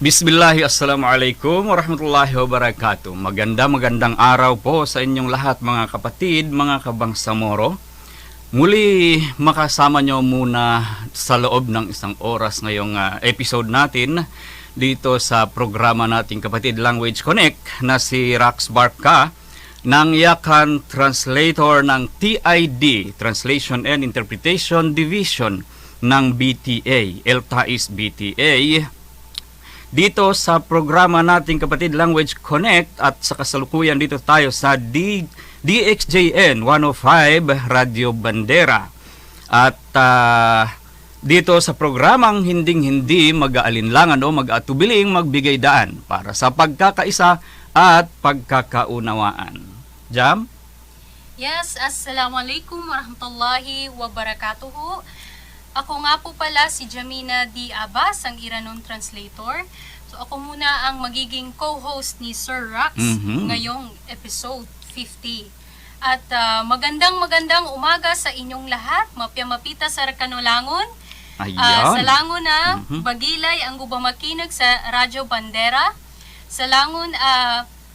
Bismillahi, assalamualaikum warahmatullahi wabarakatuh. Magandang araw po sa inyong lahat mga kapatid, mga kabangsamoro. Muli makasama nyo muna sa loob ng isang oras ngayong episode natin dito sa programa nating Kapatid Language Connect na si Rax Barca ng Yakan Translator ng TID, Translation and Interpretation Division ng BTA, LTAIS BTA. Dito sa programa nating Kapatid Language Connect at sa kasalukuyan dito tayo sa DXJN 105 Radio Bandera. At dito sa programang hinding-hindi mag-aalinlangan o mag-atubiling magbigay daan para sa pagkakaisa at pagkakaunawaan. Jam? Yes, Assalamualaikum warahmatullahi wabarakatuh. Ako nga po pala si Jamina D. Abbas, ang Iranon Translator. So ako muna ang magiging co-host ni Sir Rax ngayong episode 50. At magandang umaga sa inyong lahat. Mapya-mapita sa Rakanolangon. Sa langon na bagilay ang gubamakinag sa Radyo Bandera. Sa langon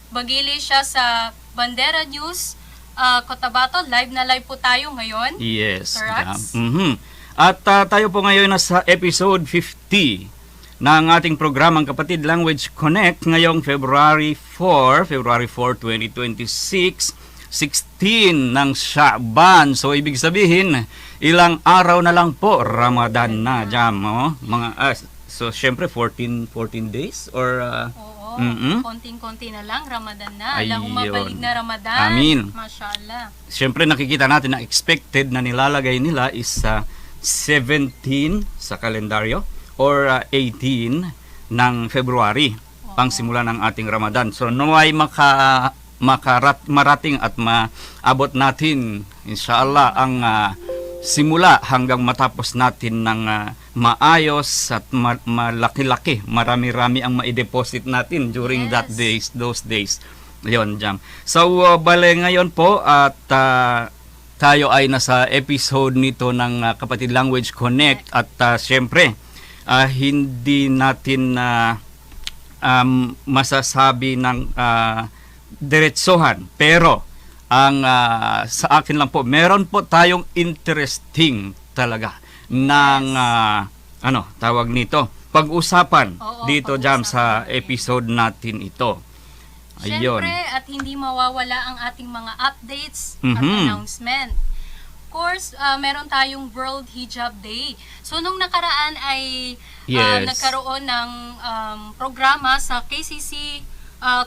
bagilay siya sa Bandera News Cotabato. Live na live po tayo ngayon. Yes. Sir Rax. At tayo po ngayon nasa episode 50 ng ating programang Kapatid Language Connect ngayong February 4, 2026, 16 ng Sha'ban. So ibig sabihin, ilang araw na lang po Ramadan na, Jam, oh? So syempre 14 days or konting-konti na lang Ramadan na. Alam mo mabalik na Ramadan. Amin. Mashallah. Syempre nakikita natin na expected na nilalagay nila is 17 sa kalendaryo or 18 ng February pang simula ng ating Ramadan. So naway marating at maabot natin inshallah ang simula hanggang matapos natin ng maayos at malaki-laki. Marami-rami ang ma-deposit natin during those days. Ayun, Jam. So bale ngayon po at tayo ay nasa episode nito ng Kapatid Language Connect at syempre hindi natin masasabi ng diretsohan, pero ang sa akin lang po, meron po tayong interesting talaga ng tawag nito, pag-usapan dito Jam sa episode natin ito. Ayun. Siyempre, at hindi mawawala ang ating mga updates at announcement. Of course, meron tayong World Hijab Day. So, nung nakaraan ay nagkaroon ng programa sa KCC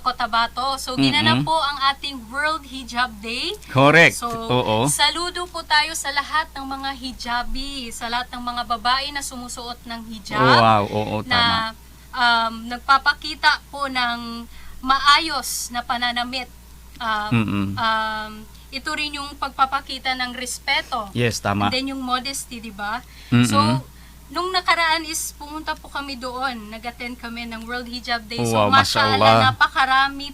Cotabato. So, ginanap po ang ating World Hijab Day. Correct. So, saludo po tayo sa lahat ng mga hijabi, sa lahat ng mga babae na sumusuot ng hijab. Tama. Na nagpapakita po ng maayos na pananamit. Ito rin yung pagpapakita ng respeto. Yes, tama. And then yung modesty, di ba? So, nung nakaraan is pumunta po kami doon. Nag-attend kami ng World Hijab Day. So, mashallah, napakarami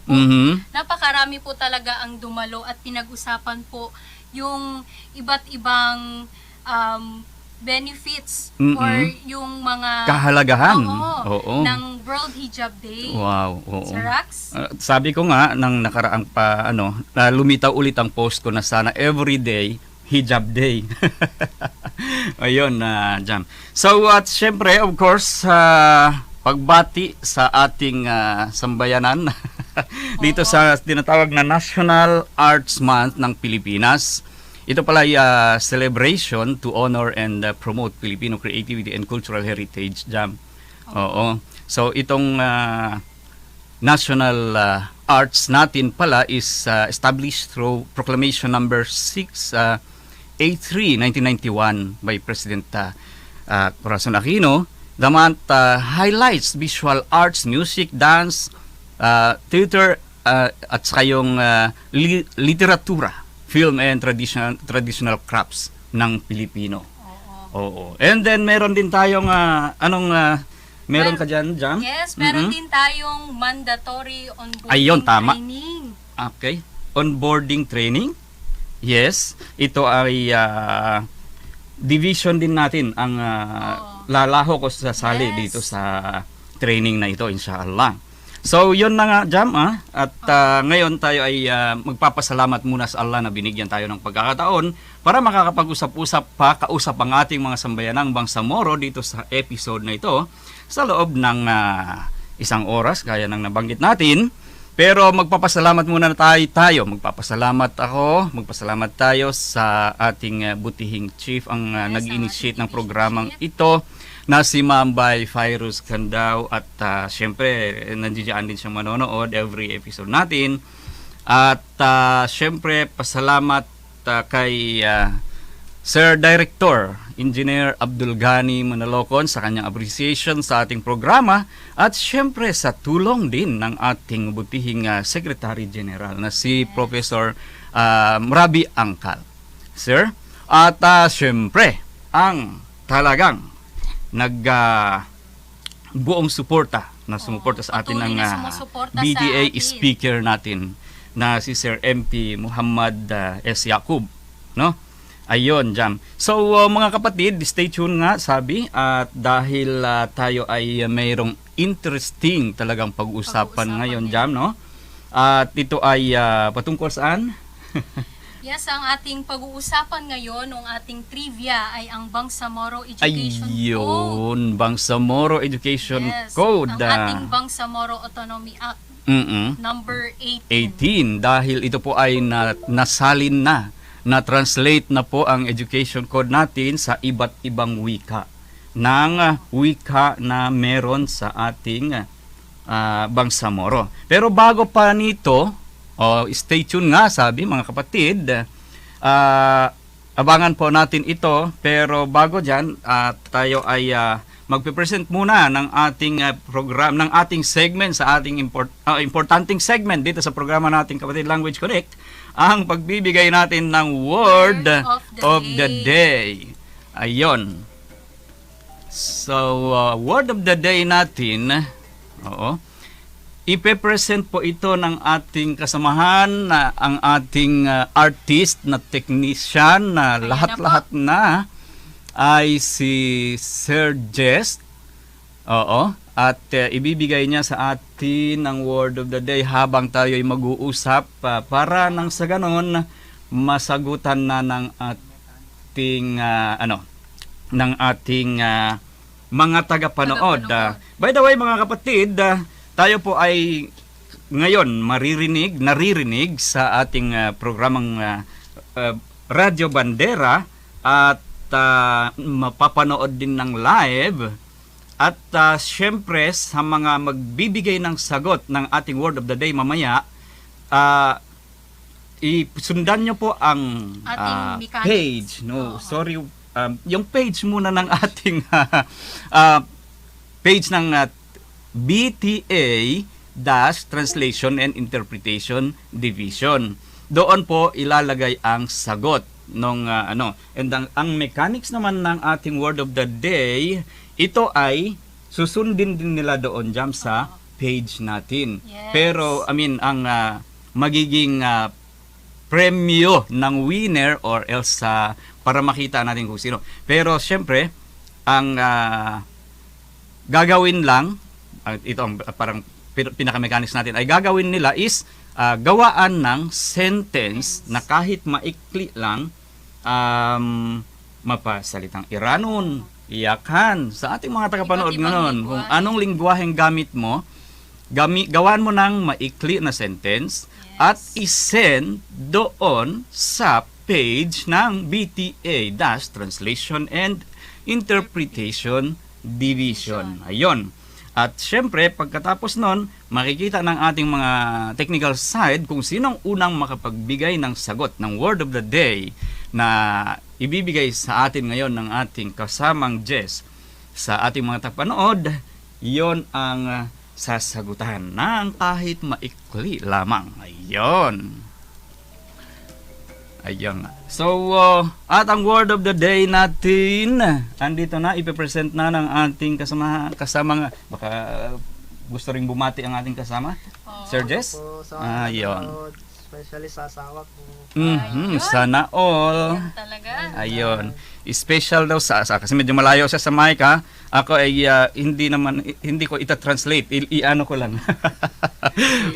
po talaga ang dumalo at pinag-usapan po yung iba't ibang benefits or yung mga kahalagahan ng World Hijab Day. Wow, Sir Rax? Sabi ko nga nang nakaraang lumitaw ulit ang post ko na sana everyday Hijab Day. Ayun na Jam. So at syempre of course pagbati sa ating sambayanan dito sa tinatawag na National Arts Month ng Pilipinas. Ito pala ay celebration to honor and promote Filipino creativity and cultural heritage, Jam. So itong national arts natin pala is established through Proclamation number 683 1991 by President Corazon Aquino. The month highlights visual arts, music, dance, theater at saka yung literatura, film and traditional crafts ng Pilipino. And then meron din tayong meron ka dyan, Jam? Yes, meron din tayong mandatory onboarding training. Okay. Onboarding training. Yes, ito ay division din natin ang lalaho ko sasali dito sa training na ito, inshallah. So, yun na nga, Jam, at ngayon tayo ay magpapasalamat muna sa Allah na binigyan tayo ng pagkakataon para makakapag-usap-usap pa, kausap ang ating mga sambayanang Bangsamoro dito sa episode na ito sa loob ng 1 oras, kaya nang nabanggit natin. Pero magpapasalamat muna tayo. Magpapasalamat tayo sa ating butihing chief, ang nag-initiate ng programang ito, na si Ma'am Bay Fairuz Candao, at syempre nandiyan din siyang manonood every episode natin. At syempre pasalamat kay Sir Director Engineer Abdul Ghani Manalocon sa kanyang appreciation sa ating programa, at syempre sa tulong din ng ating butihing Secretary General na si Professor Rabi Angkal. Sir, at syempre ang talagang buong suporta na sumuporta sa atin ng BDA speaker natin na si Sir MP Muhammad S. Yaqub, no? Ayun, Jam. So mga kapatid, stay tuned nga, sabi, at dahil tayo ay mayroong interesting talagang pag-usapan ngayon, Jam, no? At ito ay patungkol saan? Yes, ang ating pag-uusapan ngayon, ng ating trivia, ay ang Bangsamoro Education Code. Ayun, Bangsamoro Education Code. Ang ating Bangsamoro Autonomy Act, number 18. Dahil ito po ay nasalin na-translate na po ang education code natin sa iba't ibang wika ng wika na meron sa ating Bangsamoro. Pero bago pa nito, stay tuned nga, sabi mga kapatid. Abangan po natin ito. Pero bago dyan, tayo ay magpe-present muna ng ating program, ng ating segment sa ating importanteng segment dito sa programa nating Kapatid Language Connect, ang pagbibigay natin ng Word of the Day. Ayon. So, Word of the Day natin, ipe-present po ito ng ating kasamahan, ang ating artist na technician na lahat-lahat na ay si Sir Jess. At ibibigay niya sa atin ang Word of the Day habang tayo ay mag-uusap para nang sa ganon masagutan na ng ating ng ating mga tagapanood. By the way, mga kapatid, tayo po ay ngayon naririnig sa ating programang Radyo Bandera, at mapapanood din ng live, at syempre sa mga magbibigay ng sagot ng ating Word of the Day mamaya, isundan nyo po ang page, yung page muna ng ating page ng BTA Translation and Interpretation Division. Doon po ilalagay ang sagot nung and ang mechanics naman ng ating Word of the Day, ito ay susundin din nila doon, Jam, sa page natin. Yes. Pero ang magiging premyo ng winner or else para makita natin kung sino. Pero syempre ang gagawin lang, ito ang parang pinaka-mechanics natin, ay gagawin nila is gawaan ng sentence na kahit maikli lang, mapasalitang Iranon, iyakan sa ating mga tagapanood ngayon. Kung anong lingwaheng gamit mo, gawaan mo ng maikli na sentence, at isend doon sa page ng BTA Translation and Interpretation Division. Ayun. At syempre, pagkatapos nun, makikita ng ating mga technical side kung sinong unang makapagbigay ng sagot ng Word of the Day na ibibigay sa atin ngayon ng ating kasamang Jess sa ating mga tagapanood. Yon ang sasagutan ng kahit maikli lamang. Ayun. Ayun. So, at ang Word of the Day natin, andito na, ipipresent na ng ating kasamang, baka gusto ring bumati ang ating kasama. Sir Jess? Po, Ayun. especially sa asawa ko. Ayun. Sana all. Yan talaga. Ayun. Special daw sa kasi medyo malayo siya sa mic ha. Ako ay hindi ko ita-translate. I-ano ko lang.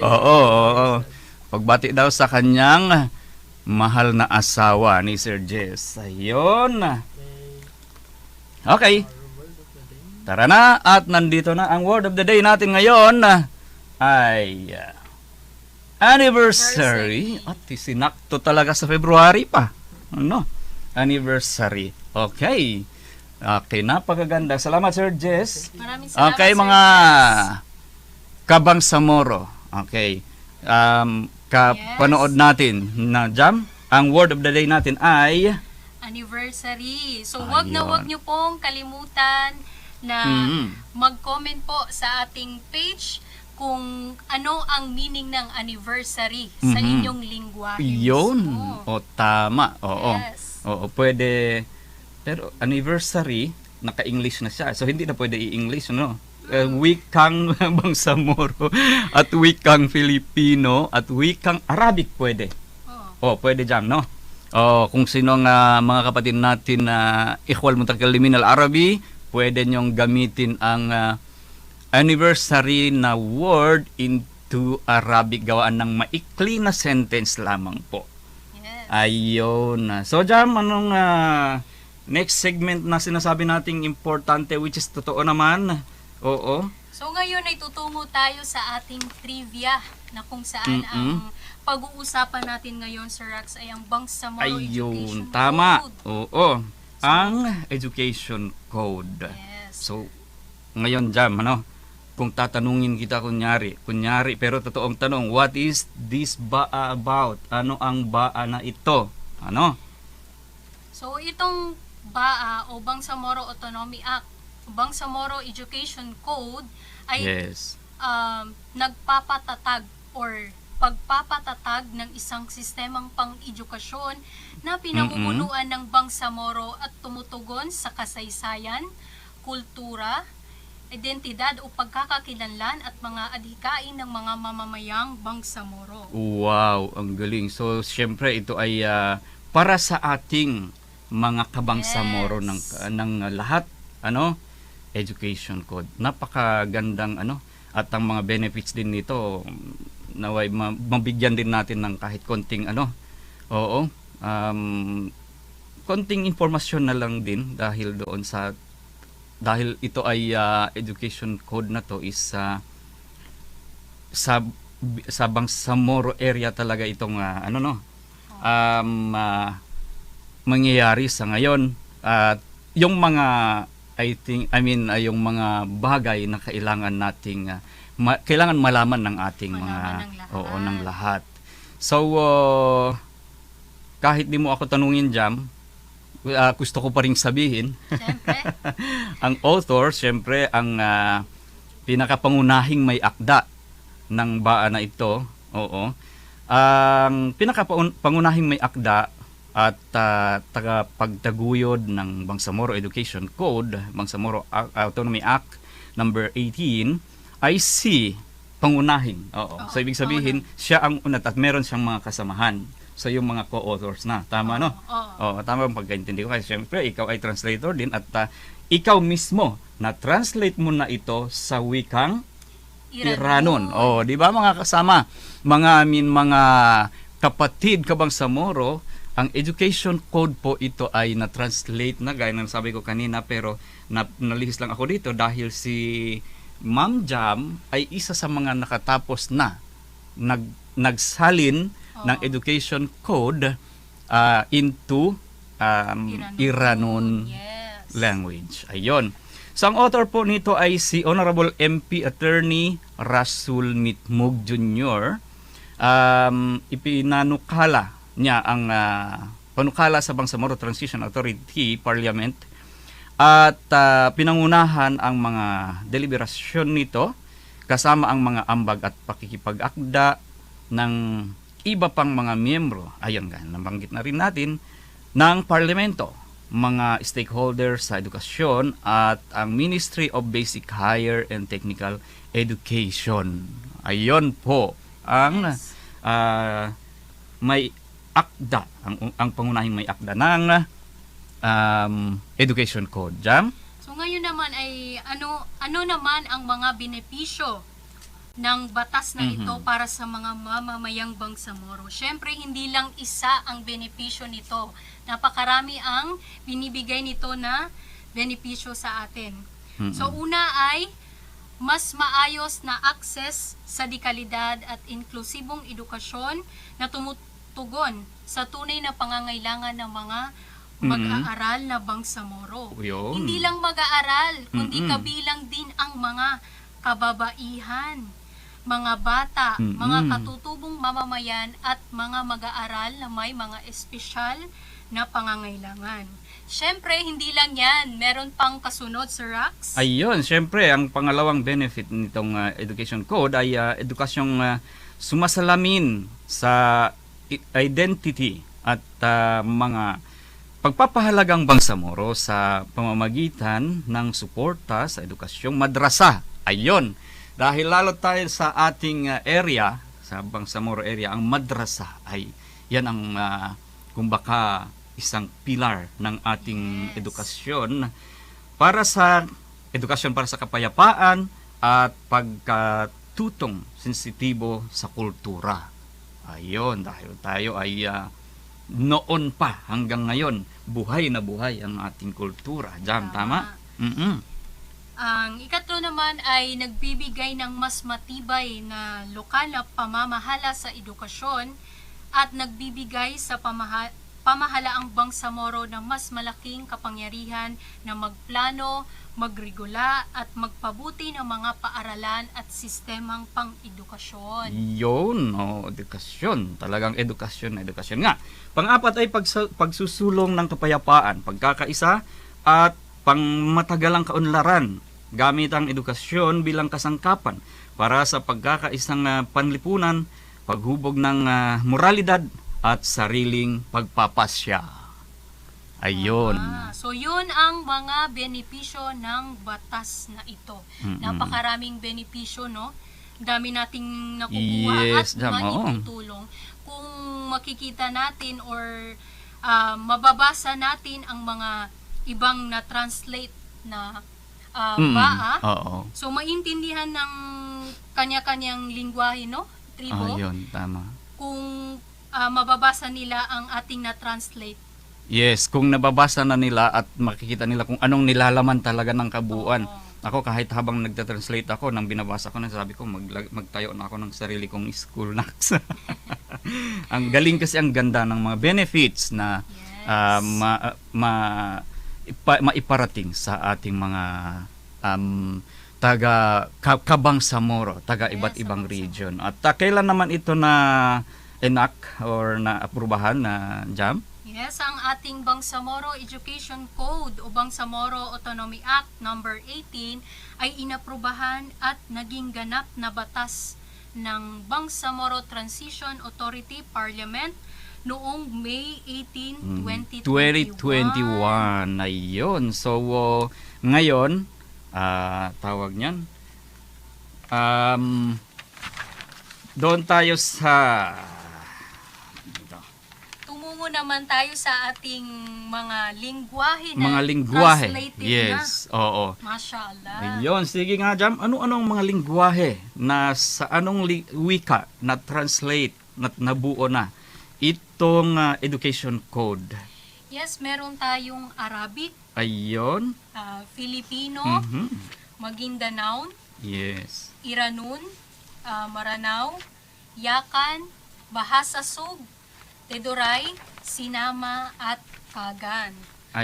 Oo. Pagbati daw sa kanyang mahal na asawa ni Sir Jess. Ayun. Okay. Tara na at nandito na ang word of the day natin ngayon ay anniversary. At sinakto talaga sa February pa. Ano? Anniversary. Okay. Okay, napakaganda. Salamat Sir Jess. Maraming salamat, Okay, Sir mga Jess. kabangsamoro. Okay. Kapanood natin na Jam. Ang word of the day natin ay Anniversary. So, wag na Ayun. wag nyo pong kalimutan na mag-comment po sa ating page kung ano ang meaning ng anniversary sa inyong lingwahe. yun. mismo. O tama. Oo. Yes. Oo, pwede. Pero anniversary, naka-English na siya. So hindi na pwede i-English, no? Wikang Bangsamoro at wikang Filipino at wikang Arabic pwede. Oh. Pwede Jam, no? Kung sino ang mga kapatid natin na ikhwal mutakallimin al-Arabi, pwede nyong gamitin ang anniversary na word into Arabic gawaan ng maikli na sentence lamang po. Yes. Ayun. So Jam, anong next segment na sinasabi nating importante which is totoo naman? Oo. So ngayon ay tutungo tayo sa ating trivia na kung saan ang pag-uusapan natin ngayon, Sir Rax, ay ang Bangsamoro Education Ayun, tama. Code. Oo. Ang education code. Yes. So, ngayon Jam, ano? Kung tatanungin kita kunyari, pero totoong tanong, what is this baa about? Ano ang baa na ito? Ano? So itong BAA o Bangsamoro Autonomy Act, Bangsamoro Education Code ay Yes. nagpapatatag or pagpapatatag ng isang sistemang pang-edukasyon na pinamumunuan ng Bangsamoro at tumutugon sa kasaysayan, kultura, identidad o pagkakakilanlan at mga adhikain ng mga mamamayang Bangsamoro. Wow, ang galing. So, syempre ito ay para sa ating mga kabangsamoro Yes. ng lahat, ano, education code. Napakagandang ano at ang mga benefits din nito naway mabigyan din natin ng kahit konting ano. Oo. Konting informasyon na lang din dahil ito ay education code na to is sa Bangsamoro area talaga itong mangyayari sa ngayon at yung mga yung mga bagay na kailangan nating kailangan malaman ng ating Malaman ng lahat. ng lahat. So kahit di mo ako tanungin Jam, gusto ko pa ring sabihin Siyempre, ang author, syempre, ang pinakapangunahing may akda ng baa na ito. Oo. Ang pinakapangunahing may akda at tagapagtaguyod ng Bangsamoro Education Code, Bangsamoro Autonomy Act number 18 ay si pangunahing. Oo. So ibig sabihin, siya ang unat at meron siyang mga kasamahan. So yung mga co-authors na. Tama, no? oo. Tama ang pagkaintindi ko. Kasi syempre, ikaw ay translator din at ikaw mismo na-translate mo na ito sa wikang Iranon. Di ba mga kasama? Mga kapatid kabangsamoro, ang education code po ito ay na-translate na gaya ng sabi ko kanina pero nalihis lang ako dito dahil si Ma'am Jam ay isa sa mga nakatapos na nagsalin ng education code into Iranon Yes. language. Ayun. So ang author po nito ay si Honorable MP Attorney Rasul Mitmug Jr. Ipinanukala niya ang panukala sa Bangsamoro Transition Authority Parliament at pinangunahan ang mga deliberasyon nito kasama ang mga ambag at pakikipag-akda ng iba pang mga miyembro. Ayun nga, nabanggit na rin natin ng parlamento, mga stakeholders sa edukasyon at ang Ministry of Basic Higher and Technical Education. Ayun po ang may akda, ang pangunahing may akda ng Education Code. Jam? So ngayon naman ay ano naman ang mga benepisyo ng batas na ito para sa mga mamamayang Bangsamoro? Syempre, hindi lang isa ang benepisyo nito. Napakarami ang binibigay nito na benepisyo sa atin. So una ay mas maayos na access sa dekalidad at inklusibong edukasyon na tumutugon sa tunay na pangangailangan ng mga mag-aaral na Bangsamoro. Yun. Hindi lang mag-aaral, kundi kabilang din ang mga kababaihan, mga bata, mga katutubong mamamayan at mga mag-aaral na may mga espesyal na pangangailangan. Siyempre, hindi lang yan. Meron pang kasunod, Sir Rax. Ayun, syempre, ang pangalawang benefit nitong Education Code ay edukasyong sumasalamin sa identity at mga pagpapahalagang Bangsamoro sa pamamagitan ng suporta sa edukasyong madrasa. Ayun, dahil lalo tayo sa ating area, sa Bangsamoro area, ang madrasa ay yan ang kumbaka isang pilar ng ating edukasyon para sa kapayapaan at pagkatutong sensitibo sa kultura. Ayun, dahil tayo ay noon pa hanggang ngayon, buhay na buhay ang ating kultura. Jam, tama? Ang ikatlo naman ay nagbibigay ng mas matibay na lokal na pamamahala sa edukasyon at nagbibigay sa pamahalaang Bangsamoro ng mas malaking kapangyarihan na magplano, magregula at magpabuti ng mga paaralan at sistemang pang-edukasyon. Yun, edukasyon. Talagang edukasyon nga. Pang-apat ay pagsusulong ng kapayapaan, pagkakaisa at pangmatagalang kaunlaran gamit ang edukasyon bilang kasangkapan para sa pagkakaisang panlipunan, paghubog ng moralidad at sariling pagpapasya. Ayun. So yun ang mga benepisyo ng batas na ito. Napakaraming benepisyo, no? Dami nating nakukuha Yes, at maitutulong. Kung makikita natin or mababasa natin ang mga ibang na-translate na baa, so maintindihan ng kanya-kanyang lingwahe, no? Tribo. Ayun, tama. Kung mababasa nila ang ating na-translate. Yes, kung nababasa na nila at makikita nila kung anong nilalaman talaga ng kabuuan. Ako kahit habang nagta-translate ako, nang binabasa ko na, sabi ko magtayo na ako ng sarili kong school Nax. Ang galing kasi, ang ganda ng mga benefits na maiparating sa ating mga Bangsamoro, taga iba't ibang region. At kailan naman ito na enact or na aprubahan na Jam? Yes, ang ating Bangsamoro Education Code o Bangsamoro Autonomy Act number 18 ay inaprubahan at naging ganap na batas ng Bangsamoro Transition Authority Parliament noong May 18, 2021. Ayun. So, ngayon, tawag niyan, doon tayo sa tumungo naman tayo sa ating mga lingwahe na mga lingwahe. translated Yes, oo. Mashallah. Ayun, sige nga Jam, ano-anong mga lingwahe na sa anong wika na translate, na nabuo na itong Education Code? Yes, meron tayong Arabic, Ayun. Filipino, Mhm. Maguindanao, Yes. Iranun, Maranao, Yakan, Bahasa Sug, Teduray, Sinama at Kagan.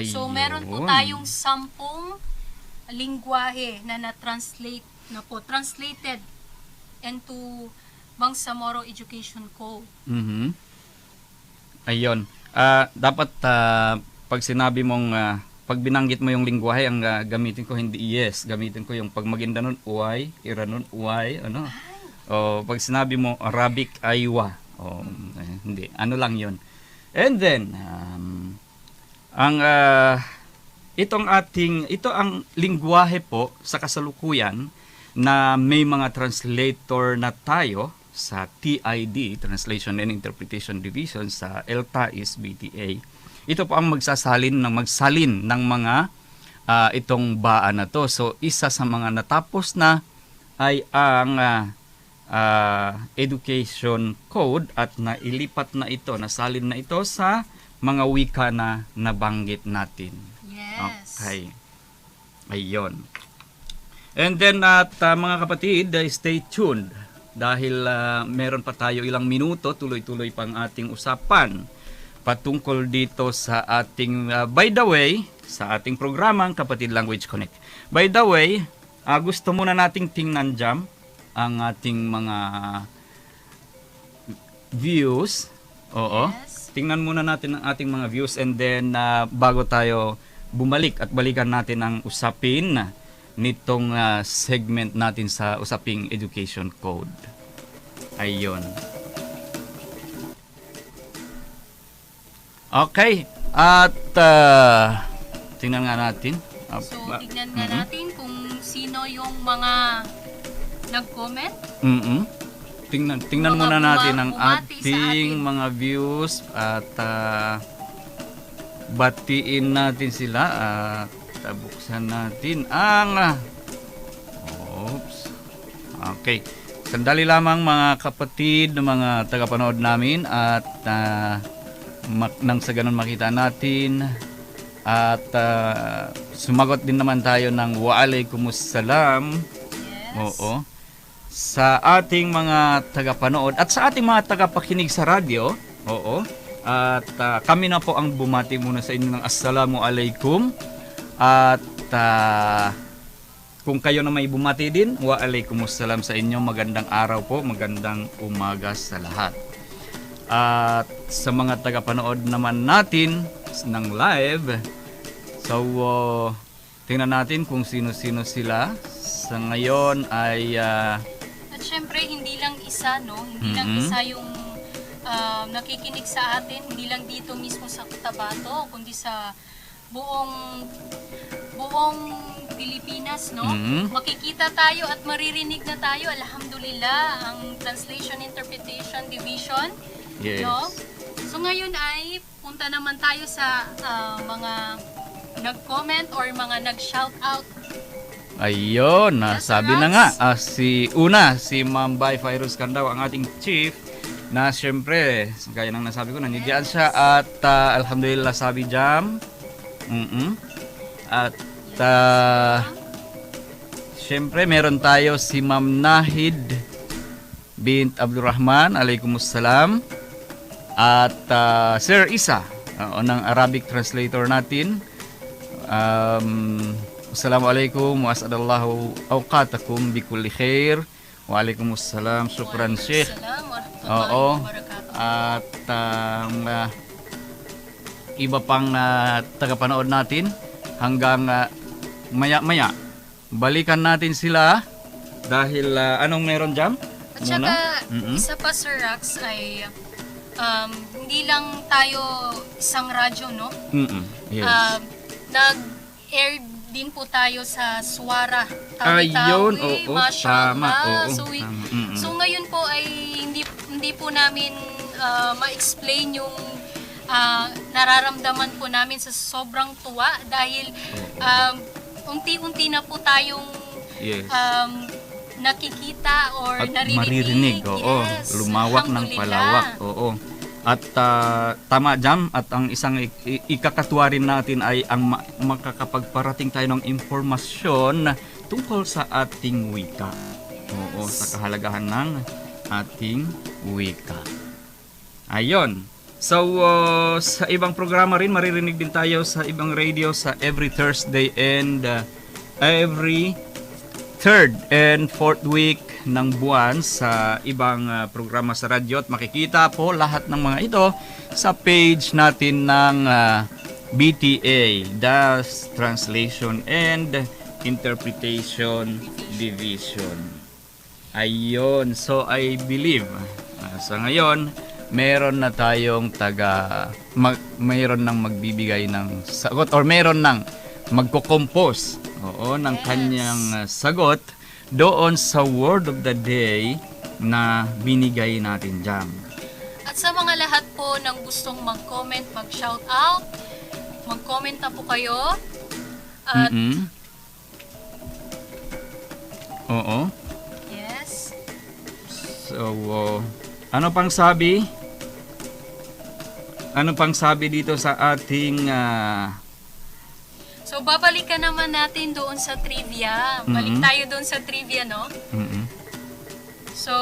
So meron po Ayun. tayong 10 lingwahe na translated into Bangsamoro Education Code. Mhm. Ayun. Dapat pag sinabi mong pag binanggit mo yung lingwahe, ang gamitin ko hindi yes, gamitin ko yung pag Maguindanao uway, Iranon uway, ano? O pag sinabi mo Arabic aywa. Hindi, ano lang 'yon. And then ito ang lingwahe po sa kasalukuyan na may mga translator na tayo sa TID, Translation and Interpretation Division sa LTAIS BTA. Ito po ang magsalin ng mga itong baan na to. So isa sa mga natapos na ay ang Education Code at nailipat na ito, nasalin na ito sa mga wika na nabanggit natin. Yes. Okay. Ayun. And then at mga kapatid, stay tuned dahil meron pa tayo ilang minuto, tuloy-tuloy pang ating usapan patungkol dito sa ating, by the way, sa ating programang Kapatid Language Connect. By the way, gusto muna nating tingnan dyan ang ating mga views. Oo. Yes. Tingnan muna natin ang ating mga views and then bago tayo bumalik at balikan natin ang usapin nitong segment natin sa usaping Education Code. Ayun. Okay. At tingnan nga natin. So, tignan nga natin kung sino yung mga nag-comment. Tingnan Mga muna natin ang bumati sa ating atin. mga views at batiin natin sila at buksan natin ang okay. Sandali lamang mga kapatid, mga tagapanood namin at nang sa ganun makita natin at sumagot din naman tayo ng waalaikumsalam. Yes. Oo. Sa ating mga tagapanood at sa ating mga tagapakinig sa radyo. Oo. At kami na po ang bumati muna sa inyo ng assalamu alaikum. At kung kayo na may bumati din, wa alaikumussalam sa inyo. Magandang araw po, magandang umaga sa lahat. At sa mga tagapanood naman natin ng live, so tingnan natin kung sino-sino sila. Sa ngayon ay At syempre, hindi lang isa, no? Hindi lang isa yung nakikinig sa atin, hindi lang dito mismo sa Cotabato, kundi sa buong Pilipinas, no? Makikita tayo at maririnig na tayo, alhamdulillah, ang Translation Interpretation Division. yes. No? So ngayon ay punta naman tayo sa mga nag-comment or mga nag-shout out. Ayun, Yes, sabi na Rox. nga, si Ma'am Bay Fairuz Candaw, ang ating chief, na syempre, gaya ng nasabi ko, nandiyan siya at alhamdulillah sabi jam. At syempre, meron tayo si Ma'am Nahid bint Abdurrahman, alaikumussalam. At Sir Isa, ng Arabic translator natin. Assalamualaikum wa asadallahu awqatakum bikulli khair. Waalaikumsalam, syukran Sheikh. Oo. At iba pang tagapanood natin hanggang maya-maya. Balikan natin sila dahil anong meron dyan? At saka, isa pa Sir Rax ay hindi lang tayo isang radyo, no? Yes. Nag-air din po tayo sa Suara, Ayun, Tawi-Tawi, oo, Mashallah. tama, oo, So, so ngayon po ay hindi po namin ma-explain yung nararamdaman po namin sa sobrang tuwa dahil unti-unti na po tayong Yes. nakikita or At naririnig. maririnig, oo. Yes, Lumawak ng alhamdulillah. palawak, oo. At tama jam, at ang isang ikakatuwa rin natin ay ang makakapagparating tayo ng impormasyon tungkol sa ating wika. Oo, sa kahalagahan ng ating wika. Ayun. So, sa ibang programa rin, maririnig din tayo sa ibang radio sa every Thursday and every third and fourth week ng buwan sa ibang programa sa radyo at makikita po lahat ng mga ito sa page natin ng BTA, Das Translation and Interpretation Division. Ayun, so I believe sa ngayon meron na tayong mayroon nang magbibigay ng sagot or meron nang magko-compose ng kanyang sagot doon sa word of the day na binigay natin dyan. At sa mga lahat po ng gustong mag-comment, mag-shout out, mag-comment na po kayo. At Oo. yes. So, ano pang sabi? Ano pang sabi dito sa ating So babalikan naman natin doon sa trivia. Balik tayo doon sa trivia, no? So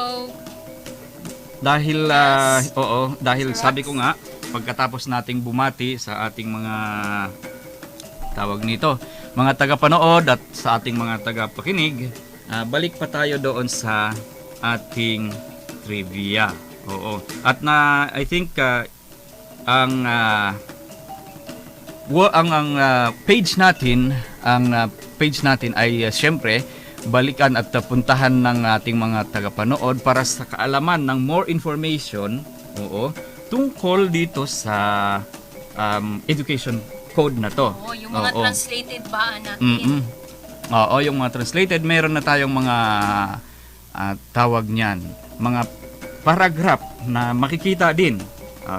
dahil Yes. dahil Sir sabi Rax? ko nga pagkatapos nating bumati sa ating mga tawag nito, mga tagapanood at sa ating mga tagapakinig, balik pa tayo doon sa ating trivia. Oo. At I think ang page natin, ay syempre balikan at puntahan ng ating mga tagapanood para sa kaalaman ng more information, tungkol dito sa education code na to. yung mga translated baan natin. Oo, yung mga translated, meron na tayong mga tawag niyan, mga paragraph na makikita din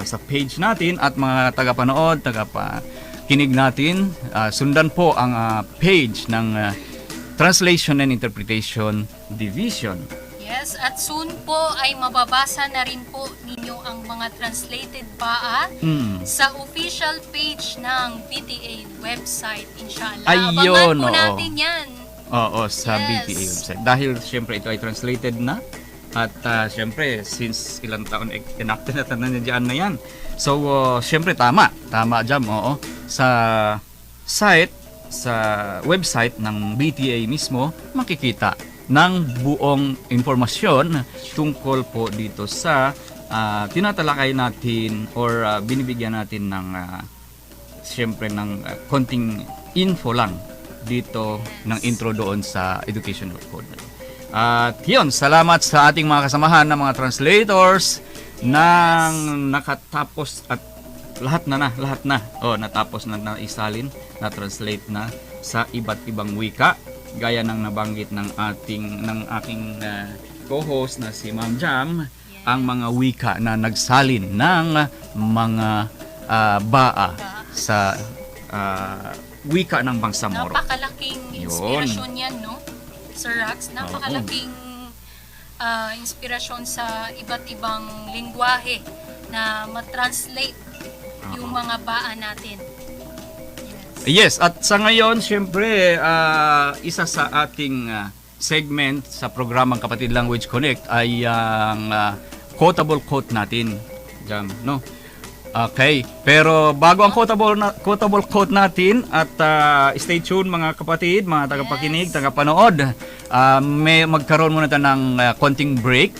sa page natin, at mga tagapanood, tagapakinig natin, sundan po ang page ng Translation and Interpretation Division. Yes, at soon po ay mababasa na rin po ninyo ang mga translated baa sa official page ng BTA website, inshallah. Ayun, Abangan po oo. natin yan. Oo, sa Yes. BTA website. Dahil syempre ito ay translated na, at syempre since ilang taon enacted na nandiyan na yan. So syempre tama dyan, oo. Sa site, sa website ng BTA mismo, makikita ng buong informasyon tungkol po dito sa tinatalakay natin or binibigyan natin ng syempre ng konting info lang dito ng intro doon sa educational code. At yun, salamat sa ating mga kasamahan ng mga translators nang nakatapos at lahat na. Natapos na naisalin, na-translate na sa iba't ibang wika, gaya ng nabanggit ng aking co-host na si Ma'am Jam, ang mga wika na nagsalin ng mga baa sa wika ng Bangsamoro. Napakalaking inspirasyon yan, no? Sir Rax, napakalaking inspirasyon sa iba't ibang lingwahe na matranslate yung mga baa natin. Yes, at sa ngayon, syempre, isa sa ating segment sa programang Kapatid Language Connect ay ang quotable quote natin. Jam, no? Okay, pero bago ang quotable quote natin, at stay tuned mga kapatid, mga tagapakinig, tagapanood, may magkaroon muna tayo ng konting break.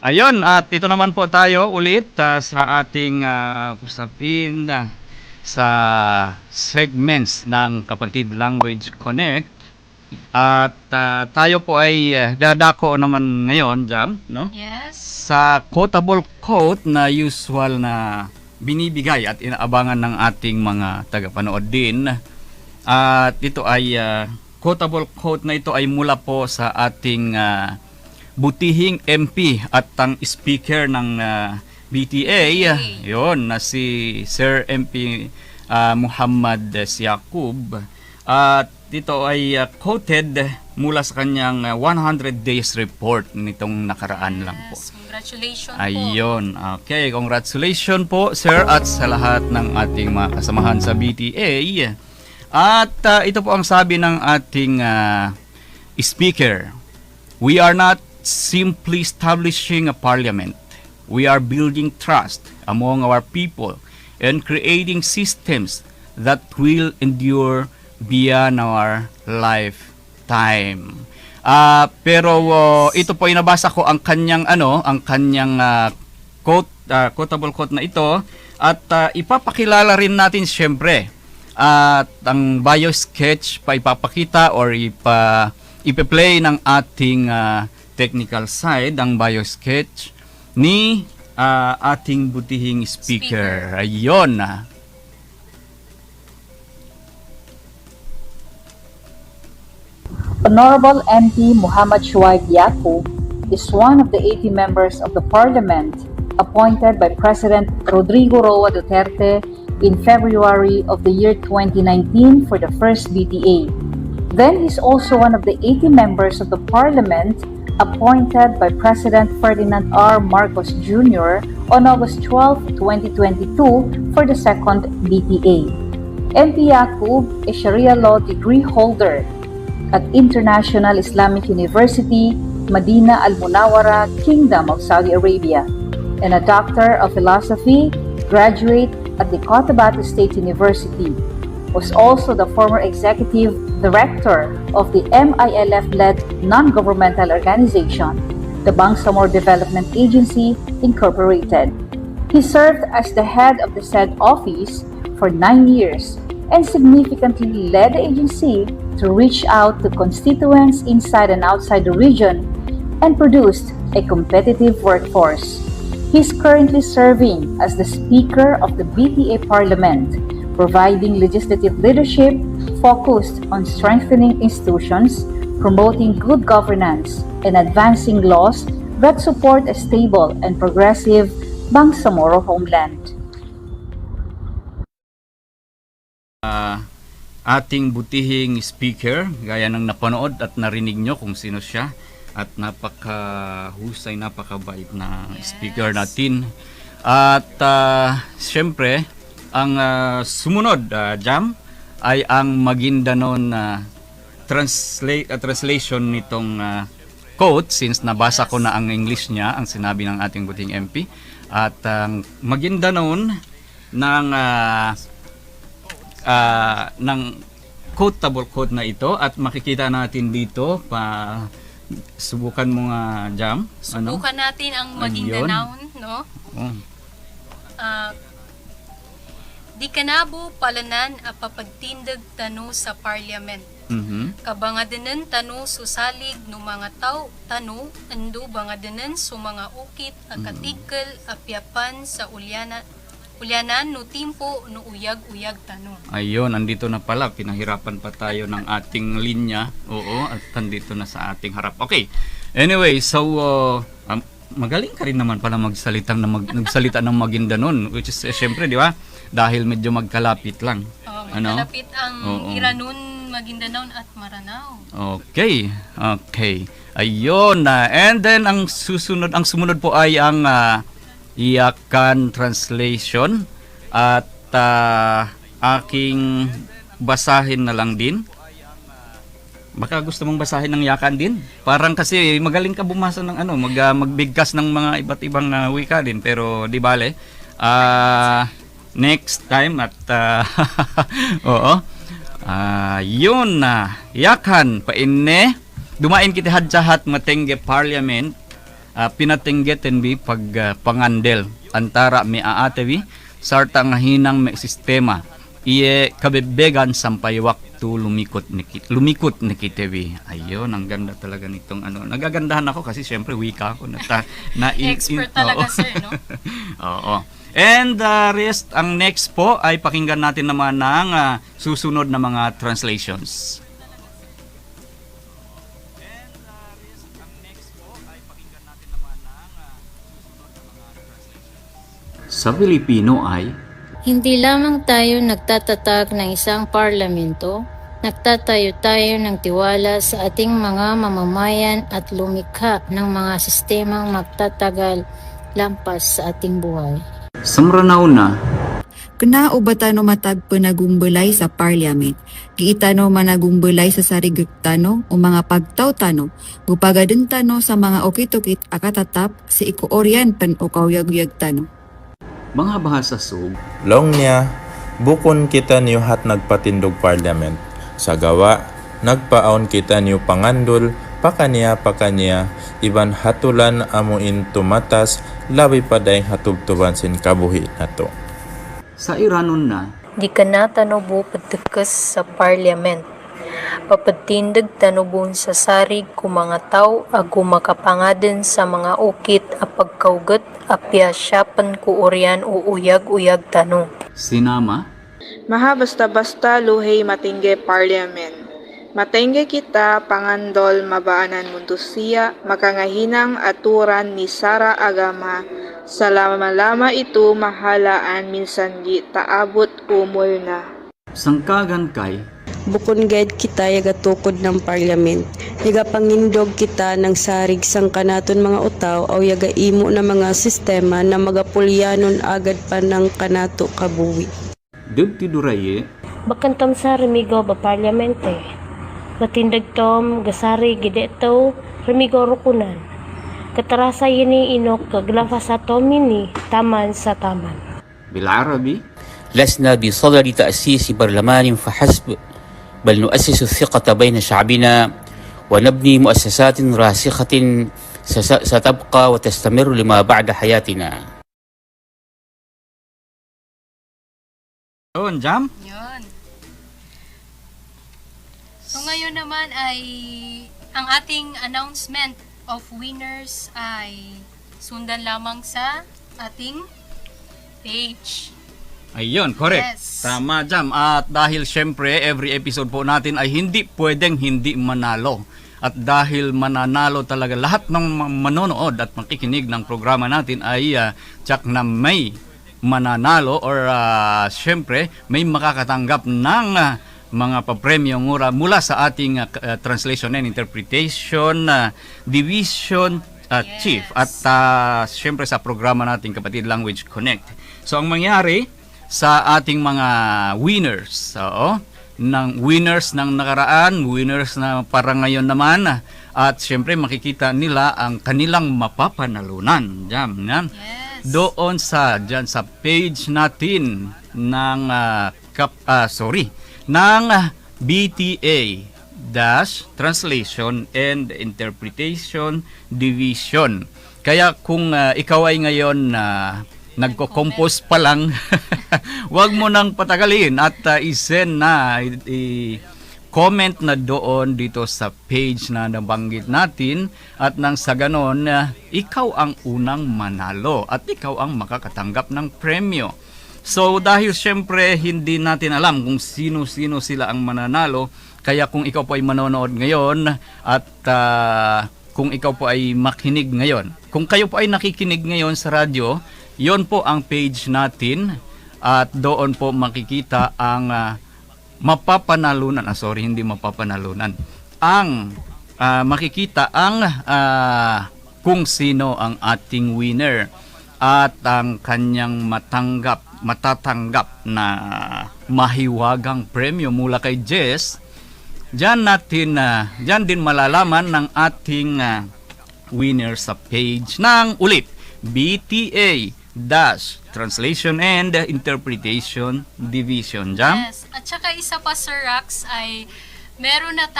Ayun, at ito naman po tayo ulit sa ating usapin sa segments ng Kapatid Language Connect. At tayo po ay dadako naman ngayon, Jam, no? Yes. Sa quotable quote na usual na binibigay at inaabangan ng ating mga tagapanood din. At ito ay quotable quote na ito ay mula po sa ating butihing MP at ang speaker ng BTA, yon na si Sir MP Muhammad Siakub. At ito ay quoted mula sa kanyang 100 days report nitong nakaraan lang po. Yes, congratulations po. Ayun. Okay, congratulations po sir at sa lahat ng ating mga kasamahan sa BTA. At ito po ang sabi ng ating speaker. We are not simply establishing a parliament. We are building trust among our people and creating systems that will endure beyond our lifetime. Pero ito po inabasa ko ang kanyang quotable quote na ito at ipapakilala rin natin siyempre at ang bio sketch pa ipapakita or ipe-play ng ating technical side ang bio sketch ni ating butihing speaker. Ayun. Honorable MP Muhammad Shuaib Yaqub is one of the 80 members of the parliament appointed by President Rodrigo Roa Duterte in February of the year 2019 for the first BTA. Then he's also one of the 80 members of the parliament appointed by President Ferdinand R. Marcos Jr. on August 12, 2022 for the second BTA. MP Yaqub is Sharia law degree holder at International Islamic University, Medina Al Munawwara, Kingdom of Saudi Arabia, and a Doctor of Philosophy, graduate at the Cotabato State University. Was also the former executive director of the MILF-led non-governmental organization, the Bangsamoro Development Agency Incorporated. He served as the head of the said office for 9 years and significantly led the agency to reach out to constituents inside and outside the region and produced a competitive workforce. He's currently serving as the Speaker of the BTA Parliament, providing legislative leadership focused on strengthening institutions, promoting good governance, and advancing laws that support a stable and progressive Bangsamoro homeland. Ating butihing speaker, gaya ng napanood at narinig nyo kung sino siya, at napakahusay, napakabait na speaker natin. At siyempre, ang sumunod, Jam, ay ang Maguindanao na translation nitong quote, since nabasa ko na ang English niya, ang sinabi ng ating butihing MP. At ang Maguindanao ng quotable quote na ito at makikita natin dito subukan mo nga Jam. Subukan natin ang Maguindanao, no? Oh. Di kanabo palanan a papagtindag tano sa parliament. Kabangadanan tano susalig no mga tao tano ando bangadanan so mga ukit a katikal a piapan sa ulyanan no timpo no uyag-uyag tano. Ayun, andito na pala. Pinahirapan pa tayo ng ating linya. Oo, at andito na sa ating harap. Okay. Anyway, so magaling ka rin naman pala magsalita ng Maguindanao, which is syempre, di ba? Dahil medyo magkalapit lang. Magkalapit ang Iranon, Maguindanao at Maranao. Okay. Ayun, and then ang sumunod po ay ang Yakan translation at aking basahin na lang din. Baka gusto mong basahin ng Yakan din? Parang kasi magaling ka bumasa ng magbigkas ng mga iba't ibang wika din, pero di bale. Next time at oo. Yun na. Yakan painne dumain kiti hadjahat matengge parliament pinatinggetin bi pag pangandel antara mi aatewi sarta nga hinang may sistema iye kabebegan sampay waktu lumikot ni kitewi. Ayun, ang ganda talaga nitong nagagandahan ako kasi syempre wika ako na expert talaga sir, no? Oo. And rest, ang next po ay pakinggan natin naman ng susunod na mga translations. Sa Pilipino ay hindi lamang tayo nagtatatag ng isang parlamento, Nagtatayo tayo ng tiwala sa ating mga mamamayan at lumikha ng mga sistemang magtatagal lampas sa ating buhay. Samranaw na, Kunao ba tano matag panagumbulay sa parliament? Giitano managumbulay sa sarigutano o mga pagtaw-tano, gupagadun tano sa mga okit-okit akatatap si ikuoryan pan o kawyag-yag tano. mga bahasa sug, Long niya, bukon kita niyo hat nagpatindog parliament. Sa gawa, nagpaon kita niyo pangandol, pakaniya, iban hatulan amuin tumatas, labi pa dayang hatubtuban sin kabuhi nato. sa iranon na, Di ka na tanubo pagtukas sa parliament. Papatindag tanubon sa sarig ku mga tao agu makapangaden sa mga ukit a pagkaugat apya syapan ku oryan o uyag-uyag tano. sinama, Maha basta-basta luhay matingge parliament. Matingge kita pangandol mabaanan mundusiya makangahinang aturan ni Sara Agama. Salama-lama ito mahalaan minsan di taabot umol na. sangkagan kay, Bukon guide kita yaga tukod ng parliament. Yaga pangindog kita ng sarig sang kanaton mga utaw o yaga imo na mga sistema na magapulyanon agad pa ng kanato kabuwi. dugti duraye, Bakantom sa remigo ba parlamente. Matindag tom, gasari gideto, remigo rukunan. Katarasa yini inok kaglafa sa tomini, taman sa taman. بالعربي لسنا بصدد تأسيس برلمان فحسب بل نؤسس الثقة بين شعبنا ونبني مؤسسات راسخة ستبقى وتستمر لما بعد حياتنا. yun, Jam. Yun. So ngayon naman ay ang ating announcement of winners ay sundan lamang sa ating page. Ayun, correct. Yes. Tama, Jam. At dahil syempre, every episode po natin ay hindi pwedeng hindi manalo. At dahil mananalo talaga lahat ng manonood at makikinig ng programa natin ay tsak na may mananalo or syempre may makakatanggap ng mga papremyo mula sa ating translation and interpretation division Yes. chief at syempre sa programa nating Kapatid Language Connect. So ang mangyari sa ating mga winners, ng winners ng nakaraan, winners na para ngayon naman, at syempre makikita nila ang kanilang mapapanalunan. Jam, yan. Yes. Doon dyan sa page natin ng ng BTA Translation and Interpretation Division. Kaya kung ikaw ay ngayon nagko-compose pa lang, wag mo nang patagalin at i-send na comment na doon dito sa page na nabanggit natin at nang sa ganon, ikaw ang unang manalo at ikaw ang makakatanggap ng premyo. So dahil syempre hindi natin alam kung sino-sino sila ang mananalo, kaya kung ikaw po ay manonood ngayon at kung ikaw po ay makinig ngayon, kung kayo po ay nakikinig ngayon sa radyo, yon po ang page natin at doon po makikita ang mapapanalunan, hindi mapapanalunan, ang makikita ang kung sino ang ating winner at ang kanyang matatanggap na mahiwagang premyo mula kay Jess. Diyan din malalaman ng ating winner sa page ng ulit BTA Translation and Interpretation Division. Jam? Yes. At saka isa pa, Sir Rax, ay meron na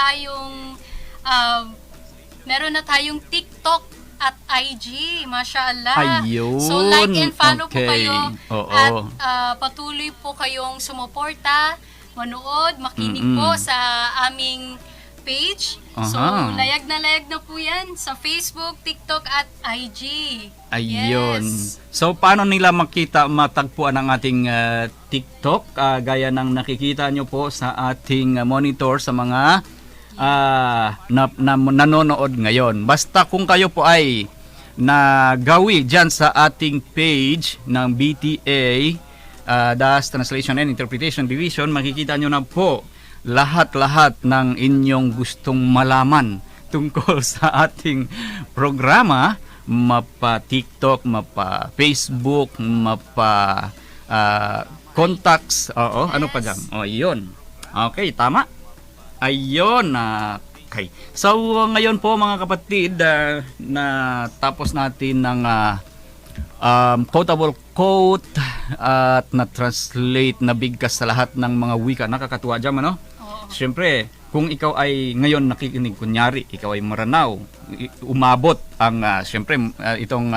tayong TikTok at IG, mashallah. Ayun, So like and follow po okay. kayo Oo. at patuloy po kayong sumuporta, manood, makinig po sa aming page. So Aha. layag na po yan sa Facebook, TikTok at IG. Ayun. Yes. So paano nila matagpuan ang ating TikTok? Gaya ng nakikita nyo po sa ating monitor sa mga nanonood ngayon. Basta kung kayo po ay nagawi dyan sa ating page ng BTA, Translation and Interpretation Division, makikita nyo na po lahat-lahat ng inyong gustong malaman tungkol sa ating programa, mapa TikTok, mapa Facebook, mapa contacts, oo, ano pa dyan? O, yun. Okay, tama? Ayun, okay. So, ngayon po mga kapatid, na tapos natin ng quotable quote at na-translate, na bigkas sa lahat ng mga wika. Nakakatuwa dyan, ano? Siyempre, kung ikaw ay ngayon nakikinig, kunyari, ikaw ay maranaw, umabot ang, siyempre, itong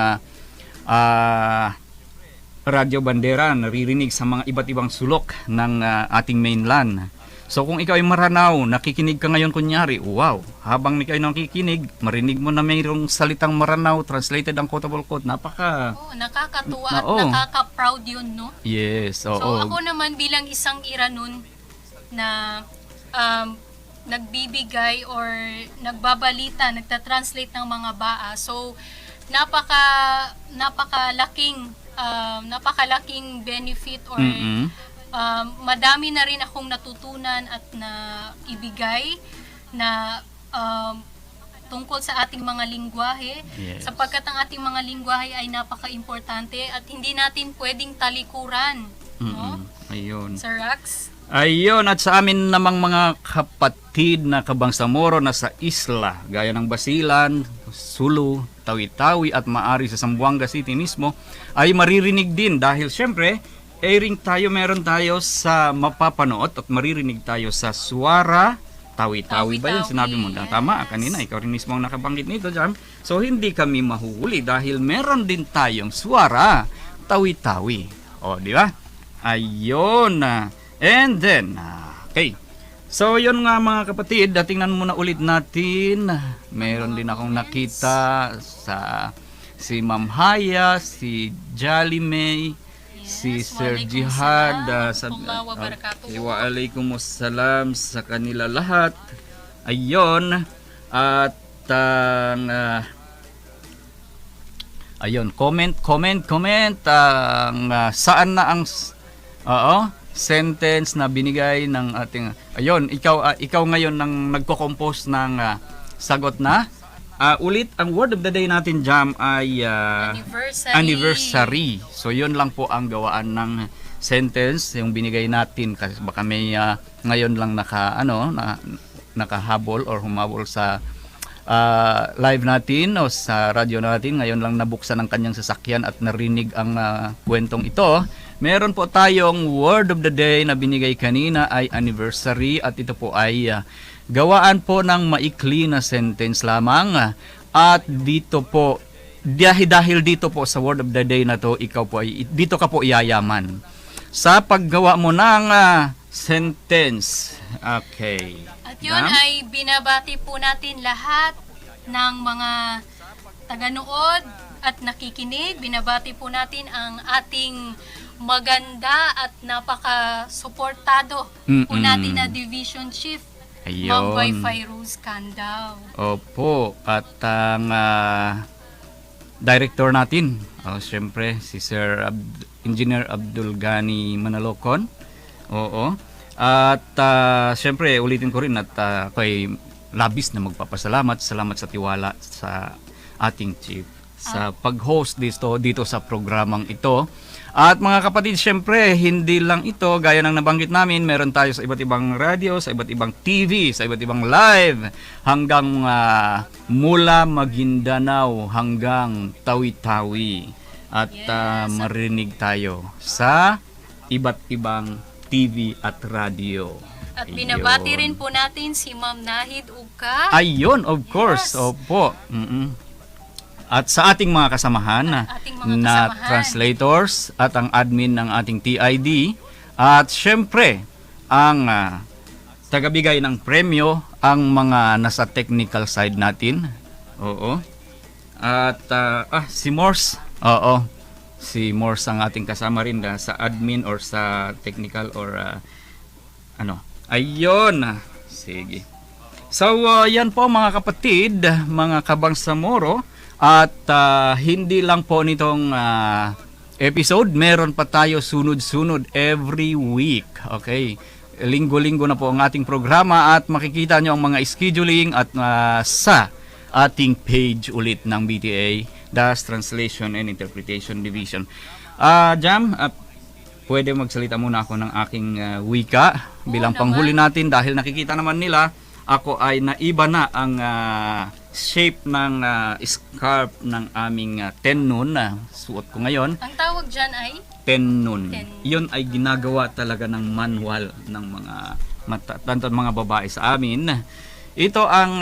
Radyo Bandera, naririnig sa mga iba't ibang sulok ng ating mainland. So kung ikaw ay maranaw, nakikinig ka ngayon kunyari, wow, habang ikaw ay nakikinig, marinig mo na mayroong salitang maranaw, translated ang quotable quote, Nakakatuwa at nakaka-proud yun, no? Yes, oo. So ako naman bilang isang Iranon na nagbibigay or nagbabalita, nagta-translate ng mga baa. So napakalaking benefit or madami na rin akong natutunan at na ibigay na tungkol sa ating mga lingwahe, sapagkat ang ating mga lingwahe ay napaka-importante at hindi natin pwedeng talikuran, no? Ayun. Sir Rax? Ayun, at sa amin namang mga kapatid na kabangsamoro na sa isla, gaya ng Basilan, Sulu, Tawi-Tawi at maari sa Zamboanga City mismo, ay maririnig din dahil syempre, airing tayo, meron tayo sa mapapanood at maririnig tayo sa Suara, Tawi-Tawi ba yun? Sinabi mo na tama kanina, ikaw rin mismo ang nakabanggit nito, Jam. So hindi kami mahuhuli dahil meron din tayong Suara, Tawi-Tawi. O, di ba? Ayun. And then, okay. So yun nga mga kapatid, tingnan muna ulit natin. Meron din akong nakita sa si Ma'am Haya, si Jolly May, si Sir Jihad, Waalaikumsalam sa kanila lahat. Ayun. At ayun, comment saan na ang sentence na binigay ng ating, ayun, ikaw ngayon nang nagko-compose ng sagot na. Ulit, ang word of the day natin, Jam, ay anniversary. So yun lang po ang gawaan ng sentence yung binigay natin, kasi baka may ngayon lang nakahabol or humabol sa live natin o sa radyo natin, ngayon lang nabuksan ang kanyang sasakyan at narinig ang kwentong ito. Meron po tayong word of the day na binigay kanina ay anniversary, at ito po ay gawaan po ng maikli na sentence lamang. At dito po, dahil dito po sa word of the day na to, dito ka po iayaman sa paggawa mo ng sentence. Okay. At yun ay binabati po natin lahat ng mga taganood at nakikinig. Binabati po natin ang ating maganda at napaka-suportado po natin na Division Chief, Ma'am Wi-Fi Rose Candao. Opo, at ang director natin, siyempre si Sir Engineer Abdul Ghani Manalocon. Oo. At siyempre ulitin ko rin at ako'y labis na magpapasalamat. Salamat sa tiwala sa ating chief sa pag-host dito sa programang ito. At mga kapatid, syempre, hindi lang ito, gaya ng nabanggit namin, meron tayo sa iba't ibang radio, sa iba't ibang TV, sa iba't ibang live, hanggang mula Maguindanao hanggang Tawi-Tawi. At marinig tayo sa iba't ibang TV at radio. At binabati rin po natin si Ma'am Nahid Ugka. Ayun, of course. Opo. At sa ating mga kasamahan na translators at ang admin ng ating TID, at syempre ang tagabigay ng premyo, ang mga nasa technical side natin. Oo. At si Morse. Oo. Si Morse ang ating kasama rin sa admin or sa technical or Ayun. Sige. So yan po mga kapatid, mga kabangsamoro. At hindi lang po nitong episode, meron pa tayo sunod-sunod every week. Okay? linggo-linggo na po ang ating programa at makikita nyo ang mga scheduling at sa ating page ulit ng BTA, Das Translation and Interpretation Division. Jam, pwede magsalita muna ako ng aking wika bilang panghuli natin dahil nakikita naman nila ako ay naiba na ang shape ng scarf ng aming tennon na suot ko ngayon. Ang tawag dyan ay? Tennon. Yun ay ginagawa talaga ng manual ng mga babae sa amin. Ito ang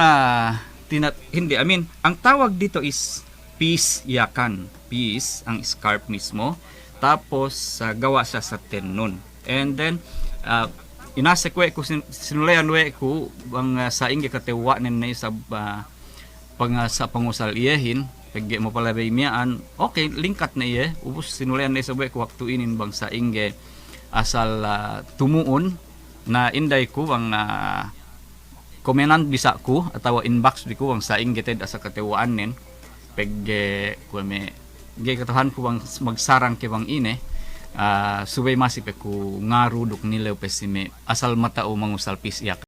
ang tawag dito is piece yakan. Piece ang scarf mismo. Tapos gawa siya sa tennon. And then inasekwe ko sinulayan ko ang saing katewa nin sa sa pangusal iyahin. Pagge mo pala bay miyaan, okay, lingkat na iya. Ubus sinulayan na sa buhay ko waktuinin bang sa inge asal tumuon na inday ko ang komenant bisa ko atawa inbox di ko ang sa inge ted asa katewaan nin. Pagge ko may katahan ko bang magsarang ke bang ine. Subay masip ko nga rudok nilaw pesime asal matao mangusal pisyak.